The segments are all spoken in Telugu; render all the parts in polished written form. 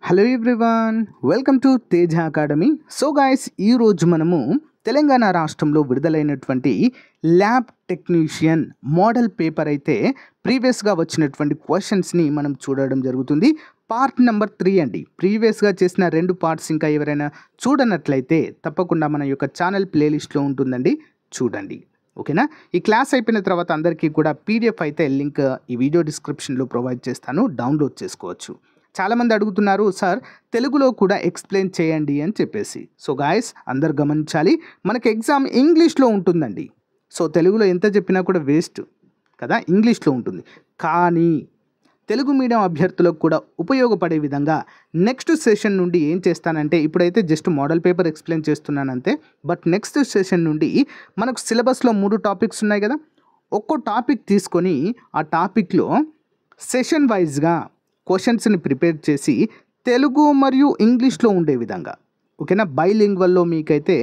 Hello everyone, welcome to Teja academy. So guys, ఈరోజు మనము తెలంగాణ రాష్ట్రంలో విడుదలైనటువంటి ల్యాబ్ టెక్నీషియన్ మోడల్ పేపర్ అయితే ప్రీవియస్గా వచ్చినటువంటి క్వశ్చన్స్ని మనం చూడడం జరుగుతుంది. పార్ట్ నెంబర్ 3 అండి. ప్రీవియస్గా చేసిన 2 పార్ట్స్ ఇంకా ఎవరైనా చూడనట్లయితే తప్పకుండా మన యొక్క ఛానల్ ప్లేలిస్ట్లో ఉంటుందండి, చూడండి. ఓకేనా? ఈ క్లాస్ అయిపోయిన తర్వాత అందరికీ కూడా పీడిఎఫ్ అయితే లింక్ ఈ వీడియో డిస్క్రిప్షన్లో ప్రొవైడ్ చేస్తాను, డౌన్లోడ్ చేసుకోవచ్చు. చాలామంది అడుగుతున్నారు, సార్ తెలుగులో కూడా ఎక్స్ప్లెయిన్ చేయండి అని చెప్పేసి. సో గాయస్, అందరు గమనించాలి, మనకి ఎగ్జామ్ ఇంగ్లీష్లో ఉంటుందండి. సో తెలుగులో ఎంత చెప్పినా కూడా వేస్ట్ కదా, ఇంగ్లీష్లో ఉంటుంది. కానీ తెలుగు మీడియం అభ్యర్థులకు కూడా ఉపయోగపడే విధంగా నెక్స్ట్ సెషన్ నుండి ఏం చేస్తానంటే, ఇప్పుడైతే జస్ట్ మోడల్ పేపర్ ఎక్స్ప్లెయిన్ చేస్తున్నానంతే. బట్ నెక్స్ట్ సెషన్ నుండి మనకు సిలబస్లో 3 టాపిక్స్ ఉన్నాయి కదా, ఒక్కో టాపిక్ తీసుకొని ఆ టాపిక్లో సెషన్ వైజ్గా క్వశ్చన్స్ని ప్రిపేర్ చేసి తెలుగు మరియు ఇంగ్లీష్లో ఉండే విధంగా, ఓకేనా, బైలింగ్వల్లో మీకైతే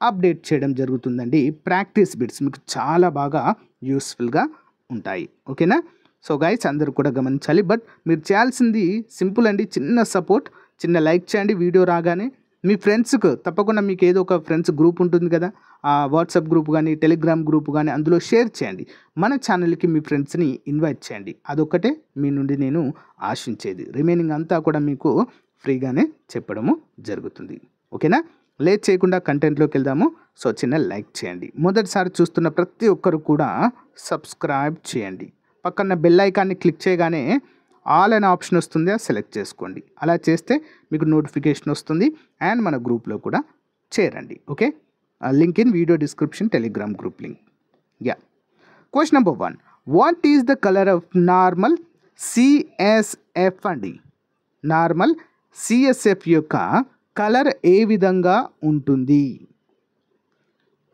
అప్డేట్ చేయడం జరుగుతుందండి. ప్రాక్టీస్ బిట్స్ మీకు చాలా బాగా యూస్ఫుల్గా ఉంటాయి. ఓకేనా? సో గైస్, అందరూ కూడా గమనించాలి. బట్ మీరు చేయాల్సింది సింపుల్ అండి, చిన్న సపోర్ట్, చిన్న లైక్ చేయండి వీడియో రాగానే. మీ ఫ్రెండ్స్కు తప్పకుండా, మీకు ఏదో ఒక ఫ్రెండ్స్ గ్రూప్ ఉంటుంది కదా, ఆ వాట్సాప్ గ్రూప్ కానీ టెలిగ్రామ్ గ్రూప్ కానీ, అందులో షేర్ చేయండి. మన ఛానల్కి మీ ఫ్రెండ్స్ని ఇన్వైట్ చేయండి. అదొక్కటే మీ నుండి నేను ఆశించేది. రిమైనింగ్ అంతా కూడా మీకు ఫ్రీగానే చెప్పడము జరుగుతుంది. ఓకేనా? లేట్ చేయకుండా కంటెంట్లోకి వెళ్దాము. సో చిన్న లైక్ చేయండి. మొదటిసారి చూస్తున్న ప్రతి ఒక్కరు కూడా సబ్స్క్రైబ్ చేయండి. పక్కన బెల్ ఐకాన్ని క్లిక్ చేయగానే ఆల్ అనే ఆప్షన్ వస్తుంది, అది సెలెక్ట్ చేసుకోండి. అలా చేస్తే మీకు నోటిఫికేషన్ వస్తుంది. అండ్ మన గ్రూప్లో కూడా చేరండి. Okay? Link in video description, Telegram group link. Yeah. Question number 1, what is the colour of normal CSF అండి? నార్మల్ సిఎస్ఎఫ్ యొక్క కలర్ ఏ విధంగా ఉంటుంది?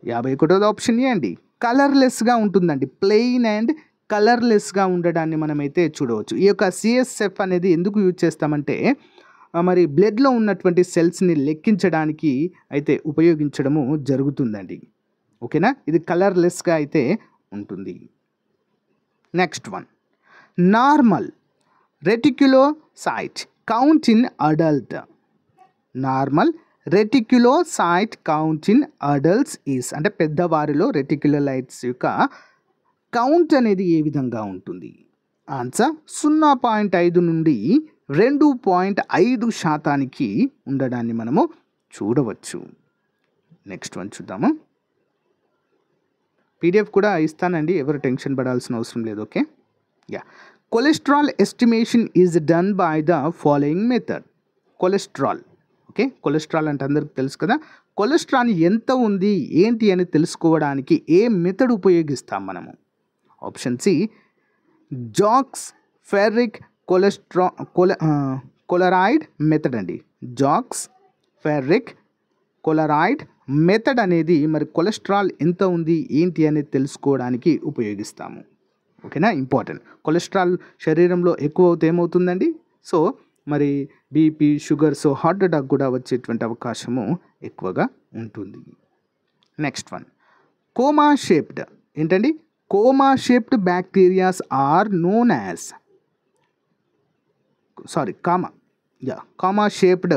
51వ ఆప్షన్ ఏ అండి, కలర్లెస్గా ఉంటుందండి. ప్లెయిన్ అండ్ కలర్లెస్గా ఉండడాన్ని మనమైతే చూడవచ్చు. ఈ యొక్క సిఎస్ఎఫ్ అనేది ఎందుకు యూజ్ చేస్తామంటే, మరి బ్లడ్లో ఉన్నటువంటి సెల్స్ని లెక్కించడానికి అయితే ఉపయోగించడము జరుగుతుందండి. ఓకేనా? ఇది కలర్లెస్గా అయితే ఉంటుంది. Next one, normal reticulocyte count in adult. Normal reticulocyte count in adults is, అంటే పెద్దవారిలో రెటిక్యులోలైట్స్ యొక్క కౌంట్ అనేది ఏ విధంగా ఉంటుంది? ఆన్సర్ 0.5 నుండి 2.5% ఉండడాన్ని మనము చూడవచ్చు. నెక్స్ట్ వన్ చూద్దాము. పీడిఎఫ్ కూడా ఇస్తానండి, ఎవరు టెన్షన్ పడాల్సిన అవసరం లేదు. Okay? Yeah. Cholesterol estimation is done by the following method. Cholesterol, okay, cholesterol అంటే అందరికి తెలుసు కదా. కొలెస్ట్రాల్ ఎంత ఉంది ఏంటి అని తెలుసుకోవడానికి ఏ మెథడ్ ఉపయోగిస్తాం మనము? Option C, Zak's ferric chloride method అండి. జాక్స్ ఫెర్రిక్ కొలరాయిడ్ మెథడ్ అనేది మరి కొలెస్ట్రాల్ ఎంత ఉంది ఏంటి అనేది తెలుసుకోవడానికి ఉపయోగిస్తాము. ఓకేనా? ఇంపార్టెంట్. కొలెస్ట్రాల్ శరీరంలో ఎక్కువ అవుతే ఏమవుతుందండి? సో మరి బీపీ, షుగర్స్, హార్ట్ అటాక్ కూడా వచ్చేటువంటి అవకాశము ఎక్కువగా ఉంటుంది. నెక్స్ట్ వన్, కోమా షేప్డ్ ఏంటండి? Comma shaped bacterias are known as, comma shaped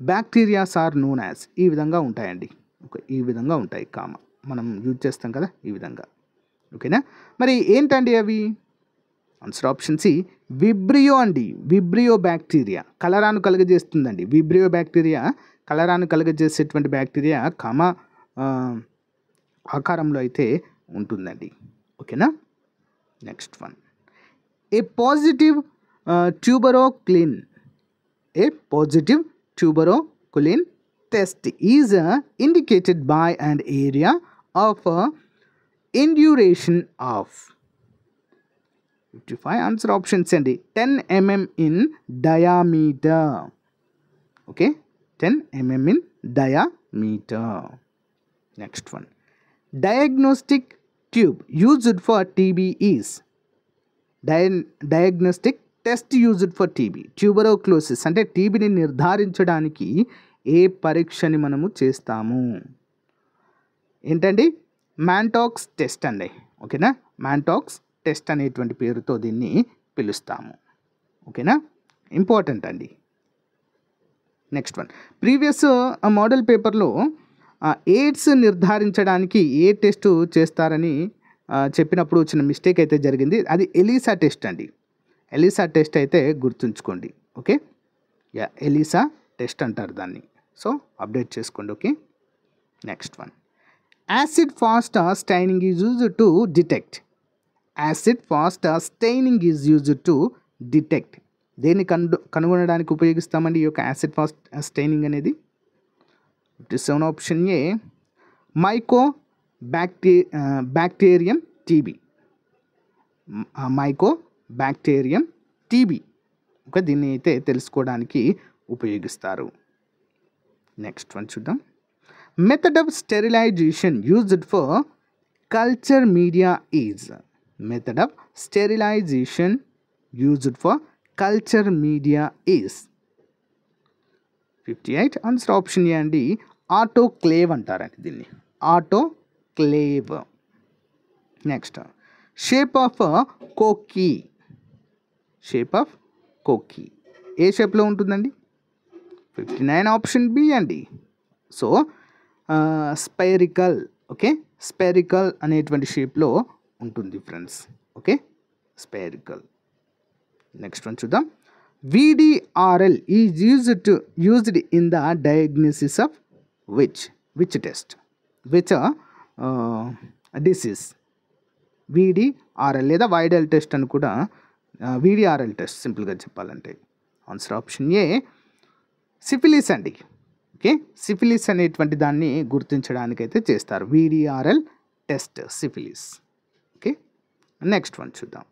bacterias are known as, ఈ విధంగా ఉంటాయండి. ఓకే, ఈ విధంగా ఉంటాయి. కామా మనం యూజ్ చేస్తాం కదా, ఈ విధంగా. ఓకేనా? మరి ఏంటండి అవి? ఆన్సర్ ఆప్షన్ సి, విబ్రియో అండి. విబ్రియో బ్యాక్టీరియా కలరాను కలుగజేస్తుందండి. విబ్రియో బ్యాక్టీరియా కలరాను కలుగజేసేటువంటి బ్యాక్టీరియా కామా ఆకారంలో అయితే ఉంటుందండి. ఓకేనా? Next one, a positive tuberculin test is indicated by and area of induration of 55. Answer options అండి, 10 mm in diameter. Okay, 10 mm in diameter. Next one, diagnostic tube used for TB is. Diagnostic test used for TB, tuberculosis అంటే టీబీని నిర్ధారించడానికి ఏ పరీక్షని మనము చేస్తాము? ఏంటండి? మ్యాంటాక్స్ టెస్ట్ అండి. ఓకేనా? మ్యాంటాక్స్ టెస్ట్ అనేటువంటి పేరుతో దీన్ని పిలుస్తాము. ఓకేనా? ఇంపార్టెంట్ అండి. నెక్స్ట్ వన్, ప్రీవియస్ మోడల్ పేపర్లో ఎయిడ్స్ నిర్ధారించడానికి ఏ టెస్ట్ చేస్తారని చెప్పినప్పుడు వచ్చిన మిస్టేక్ అయితే జరిగింది. అది ఎలీసా టెస్ట్ అండి. ఎలీసా టెస్ట్ అయితే గుర్తుంచుకోండి. ఓకే, ఎలీసా టెస్ట్ అంటారు దాన్ని. సో అప్డేట్ చేసుకోండి. Okay, next one, acid fast staining is used to detect. Acid fast staining is used to detect. దేన్ని కనుగొనడానికి ఉపయోగిస్తామండి ఈ యొక్క యాసిడ్ ఫాస్ట్ స్టైనింగ్ అనేది? 57 option A Mycobacterium TB. Mycobacterium TB. Okay, దీన్ని అయితే తెలుసుకోవడానికి ఉపయోగిస్తారు. నెక్స్ట్ వన్ చూద్దాం. Method of sterilisation used for culture media is. Method of sterilisation used for culture media is. 58 answer option A అండి, ఆటోక్లేవ్ అంటారండి దీన్ని, autoclave. Next, shape of cocci. Shape of cocci ఏ షేప్లో ఉంటుందండి? 59 ఆప్షన్ బి అండి. So spherical. ఓకే, స్పెరికల్ అనేటువంటి షేప్లో ఉంటుంది friends. Okay, spherical. Next one చూద్దాం. VDRL is used in the diagnosis of which test, which disease? VDRL లేదా వైడల్ టెస్ట్ అని కూడా, VDRL టెస్ట్ సింపుల్గా చెప్పాలంటే. ఆన్సర్ ఆప్షన్ ఏ సిఫిలిస్ అండి. ఓకే, సిఫిలిస్ అనేటువంటి దాన్ని గుర్తించడానికైతే చేస్తారు VDRL test, syphilis. Okay, next one చూద్దాం.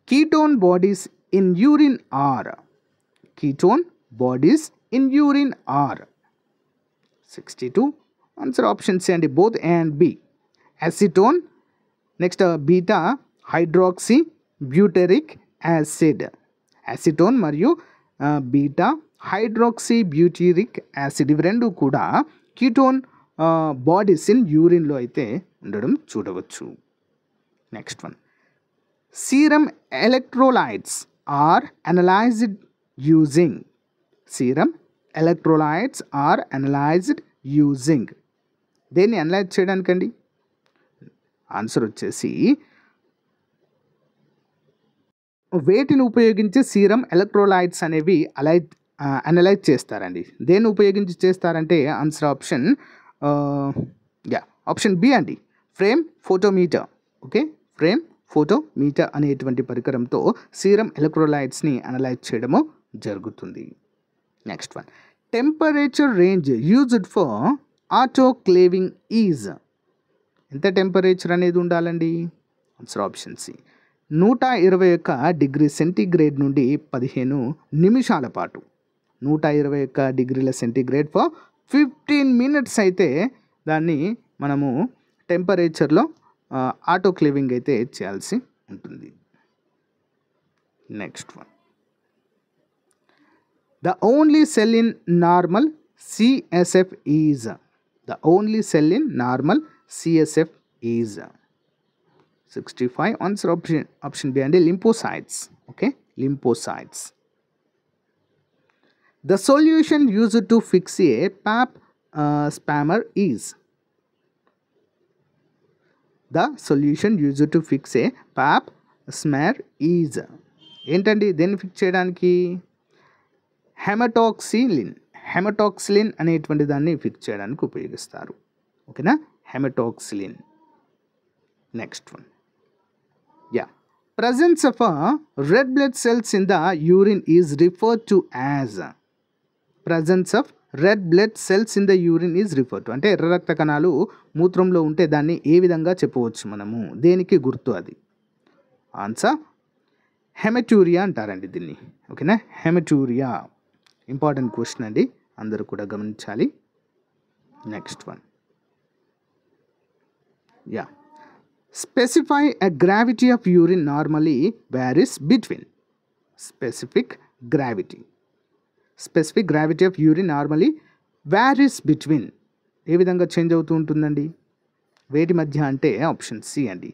ketone bodies in urine are. Ketone bodies in urine are. 62 answer option C and both A and B. Acetone, next beta hydroxy butyric acid. Acetone మరియు బీటా హైడ్రాక్సీ బ్యూటీరిక్ యాసిడ్ ఇవి రెండు కూడా కీటోన్ బాడీస్ ఇన్ యూరిన్లో అయితే ఉండడం చూడవచ్చు. Next one, serum electrolytes are analyzed using. Serum electrolytes are analyzed using. దేన్ని అనలైజ్ చేయడానికండి? ఆన్సర్ వచ్చేసి వేటిని ఉపయోగించి సీరం ఎలక్ట్రోలైట్స్ అనేవి అనలైజ్ చేస్తారండి. దేన్ని ఉపయోగించి చేస్తారంటే ఆన్సర్ ఆప్షన్ ఆప్షన్ బి అండి, flame photometer. Okay, flame photometer అనేటువంటి పరికరంతో సీరం ఎలక్ట్రోలైట్స్ని అనలైజ్ చేయడము జరుగుతుంది. Next one, temperature range used for autoclaving is. ఎంత టెంపరేచర్ అనేది ఉండాలండి? Answer option C 121 degree centigrade నుండి 15 నిమిషాల పాటు. 121 డిగ్రీల సెంటీగ్రేడ్ ఫర్ 15 మినిట్స్ అయితే దాన్ని మనము టెంపరేచర్లో ఆటోక్లేవింగ్ అయితే చేయాల్సి ఉంటుంది. Next one, the only cell in normal CSF is. The only cell in normal CSF is. 65 answer option B అండి, lymphocytes. Okay, lymphocytes. The solution used to fix a pap smear is. The solution used to fix a pap smear is. ఏంటండి దేన్ని ఫిక్స్ చేయడానికి? హెమటాక్సిలిన్. హెమటాక్సిలిన్ అనేటువంటి దాన్ని ఫిక్స్ చేయడానికి ఉపయోగిస్తారు. ఓకేనా, haematoxylin. Next one, presence of red blood cells in the urine is referred to as. Presence of red blood cells in the urine is referred to అంటే ఎర్ర రక్త కణాలు మూత్రంలో ఉంటే దాన్ని ఏ విధంగా చెప్పవచ్చు మనము? దేనికి గుర్తు అది? ఆన్సర్ హెమటూరియా అంటారండి దీన్ని. ఓకేనా, హెమటూరియా. ఇంపార్టెంట్ క్వశ్చన్ అండి, అందరూ కూడా గమనించాలి. Next one, specify a gravity of urine normally varies between. Specific gravity of urine normally varies between ఏ విధంగా చేంజ్ అవుతూ ఉంటుందండి? వేటి మధ్య అంటే ఆప్షన్ సి అండి,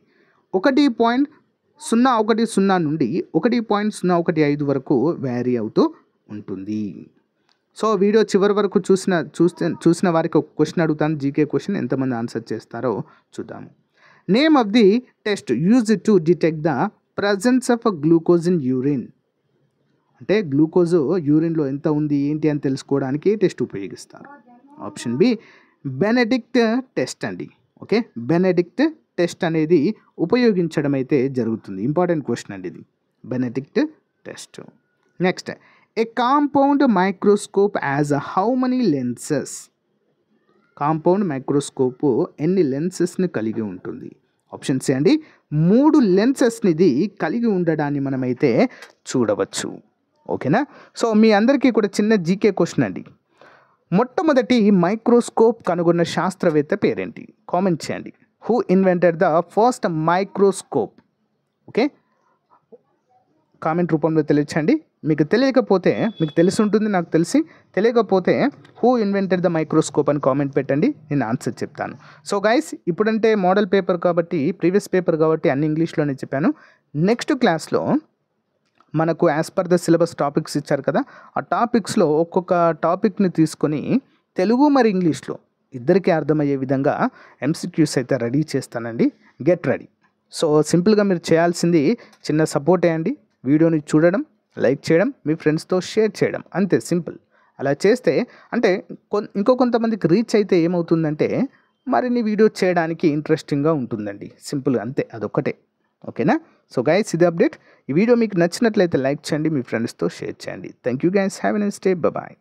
1.010 నుండి 1.015 వరకు వ్యారీ అవుతూ ఉంటుంది. సో వీడియో చివరి వరకు చూసిన వారికి ఒక క్వశ్చన్ అడుగుతాను, జీకే క్వశ్చన్, ఎంతమంది ఆన్సర్ చేస్తారో చూద్దాము. Name of the test use to detect the presence of glucose in urine. అంటే గ్లూకోజ్ యూరిన్లో ఎంత ఉంది ఏంటి అని తెలుసుకోవడానికి టెస్ట్ ఉపయోగిస్తారు. ఆప్షన్ బి బెనెడిక్ట్ టెస్ట్ అండి. ఓకే, బెనెడిక్ట్ టెస్ట్ అనేది ఉపయోగించడం అయితే జరుగుతుంది. ఇంపార్టెంట్ క్వశ్చన్ అండి ఇది, Benedict test. Next, A compound microscope as how many lenses. Compound microscope ఎన్ని లెన్సెస్ని కలిగి ఉంటుంది? ఆప్షన్ సి అండి, 3 లెన్సెస్ని ఇది కలిగి ఉండడాన్ని మనమైతే చూడవచ్చు. ఓకేనా. సో మీ అందరికీ కూడా చిన్న జీకే క్వశ్చన్ అండి. మొట్టమొదటి మైక్రోస్కోప్ కనుగొన్న శాస్త్రవేత్త పేరేంటి? కామెంట్ చేయండి. Who invented the first microscope? Okay, comment రూపంలో తెలియచండి. మీకు తెలియకపోతే, మీకు తెలిసి ఉంటుంది నాకు తెలిసి, తెలియకపోతే హూ ఇన్వెంటెడ్ ద మైక్రోస్కోప్ అని కామెంట్ పెట్టండి, నేను ఆన్సర్ చెప్తాను. సో గైస్, ఇప్పుడంటే మోడల్ పేపర్ కాబట్టి, ప్రీవియస్ పేపర్ కాబట్టి అన్ని ఇంగ్లీష్లోనే చెప్పాను. నెక్స్ట్ క్లాస్లో మనకు as per the syllabus topics ఇచ్చారు కదా, ఆ టాపిక్స్లో ఒక్కొక్క టాపిక్ని తీసుకొని తెలుగు మరి ఇంగ్లీష్లో ఇద్దరికీ అర్థమయ్యే విధంగా ఎంసీక్యూస్ అయితే రెడీ చేస్తానండి. Get ready. సో సింపుల్గా మీరు చేయాల్సింది చిన్న సపోర్ట్ చేయండి, వీడియోని చూడడం, లైక్ చేయడం, మీ ఫ్రెండ్స్తో షేర్ చేయడం, అంతే సింపుల్. అలా చేస్తే అంటే ఇంకో కొంతమందికి రీచ్ అయితే ఏమవుతుందంటే మరిన్ని వీడియో చేయడానికి ఇంట్రెస్టింగ్గా ఉంటుందండి. సింపుల్గా అంతే, అదొక్కటే. ఓకేనా. సో గైస్, ఇది అప్డేట్. ఈ వీడియో మీకు నచ్చినట్లయితే లైక్ చేయండి, మీ ఫ్రెండ్స్తో షేర్ చేయండి. Thank you guys, have a nice day, bye.